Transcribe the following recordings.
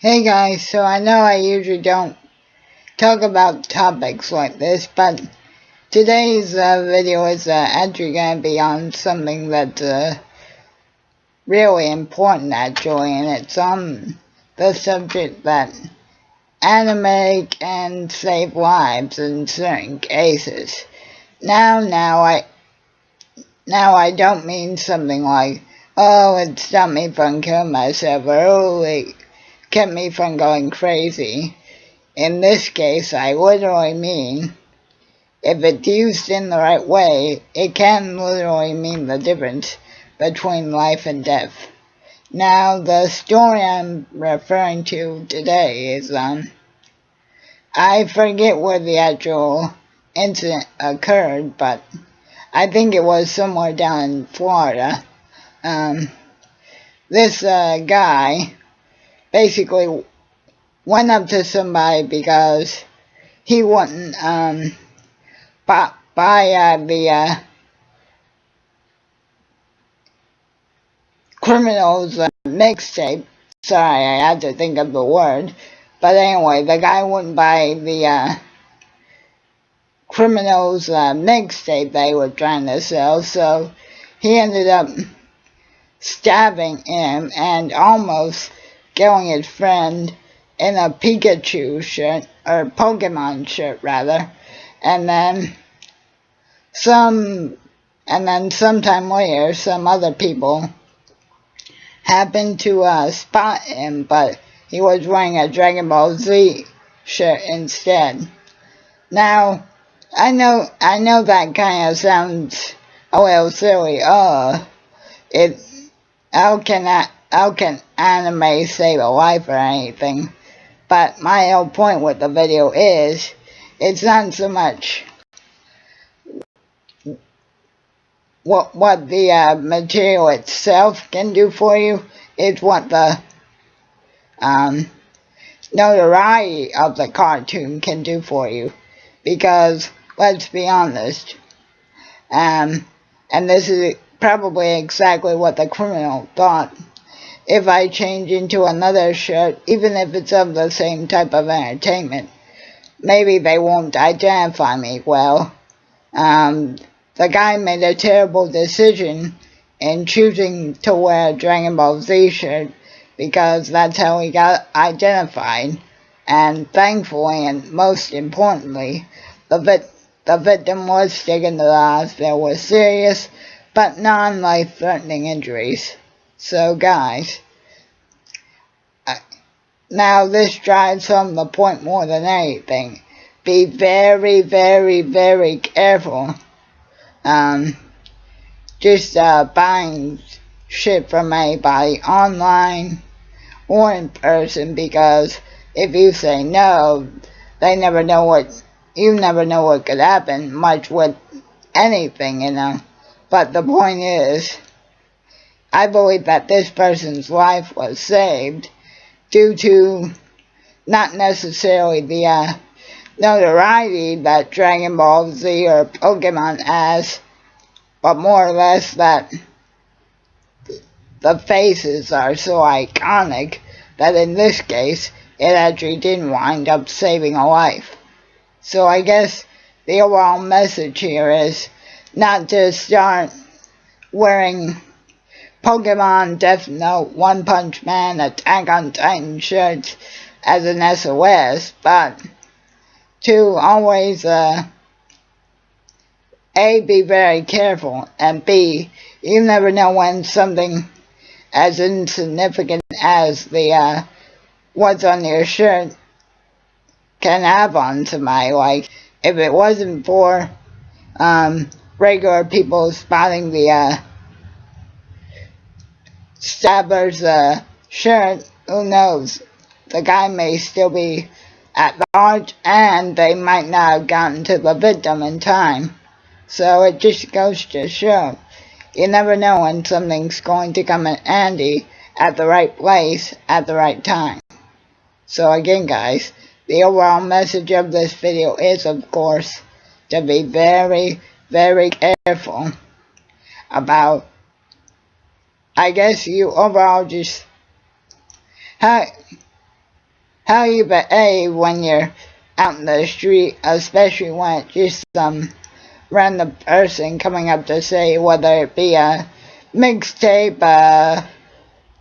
Hey guys, so I know I usually don't talk about topics like this, but today's video is actually going to be on something that's really important actually, and it's on the subject that anime can save lives in certain cases. Now I don't mean something like, oh, it stopped me from killing myself, or oh, it kept me from going crazy. In this case, I literally mean, if it's used in the right way, it can literally mean the difference between life and death. Now, the story I'm referring to today is, I forget where the actual incident occurred, but I think it was somewhere down in Florida. This guy basically went up to somebody because he wouldn't buy the Criminals mixtape. Sorry, I had to think of the word. But anyway, the guy wouldn't buy the Criminals mixtape they were trying to sell, so he ended up stabbing him and almost killing his friend in a Pikachu shirt, or Pokemon shirt rather, and then sometime later some other people happened to spot him, but he was wearing a Dragon Ball Z shirt instead. Now, I know that kind of sounds a little silly. How can anime save a life or anything? But my whole point with the video is, it's not so much what the material itself can do for you, it's what the notoriety of the cartoon can do for you. Because, let's be honest, and this is probably exactly what the criminal thought, if I change into another shirt, even if it's of the same type of entertainment, maybe they won't identify me well. The guy made a terrible decision in choosing to wear a Dragon Ball Z shirt because that's how he got identified. And thankfully, and most importantly, the victim was taken to the hospital with serious but non-life-threatening injuries. So guys, now this drives home the point more than anything. Be very, very, very careful. Just buying shit from anybody online or in person, because if you say no, you never know what could happen, much with anything, you know. But the point is, I believe that this person's life was saved due to not necessarily the notoriety that Dragon Ball Z or Pokemon has, but more or less that the faces are so iconic that in this case, it actually didn't wind up saving a life. So I guess the overall message here is not to start wearing Pokemon, Death Note, One Punch Man, Attack on Titan shirts as an SOS, but to always A, be very careful, and B, you never know when something as insignificant as the what's on your shirt can have on somebody. Like, if it wasn't for regular people spotting the stabber's shirt, who knows? The guy may still be at large, and they might not have gotten to the victim in time. So it just goes to show, you never know when something's going to come in handy at the right place at the right time. So again guys, the overall message of this video is, of course, to be very, very careful about, I guess you overall just how you behave when you're out in the street, especially when it's just some random person coming up to say, whether it be a mixtape,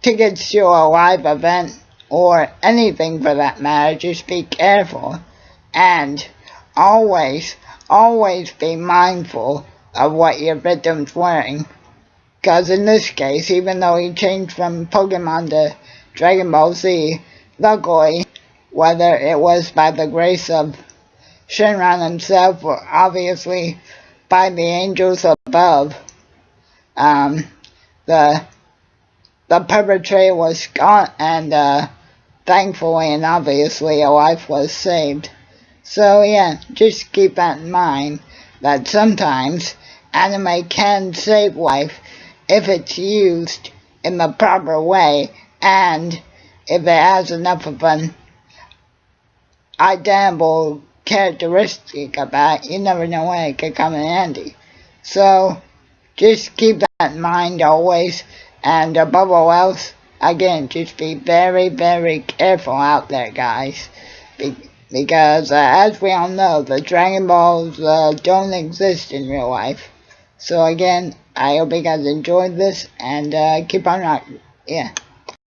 tickets to a live event, or anything for that matter. Just be careful, and always be mindful of what your victim's wearing. Because in this case, even though he changed from Pokemon to Dragon Ball Z, luckily, whether it was by the grace of Shenron himself or obviously by the angels above, the perpetrator was gone, and thankfully and obviously a life was saved. So yeah, just keep that in mind, that sometimes anime can save life if it's used in the proper way, and if it has enough of an identifiable characteristic about it. You never know when it could come in handy. So just keep that in mind always, and above all else, again, just be very, very careful out there, guys. Because as we all know, the Dragon Balls don't exist in real life. So again, I hope you guys enjoyed this, and keep on rocking. Yeah.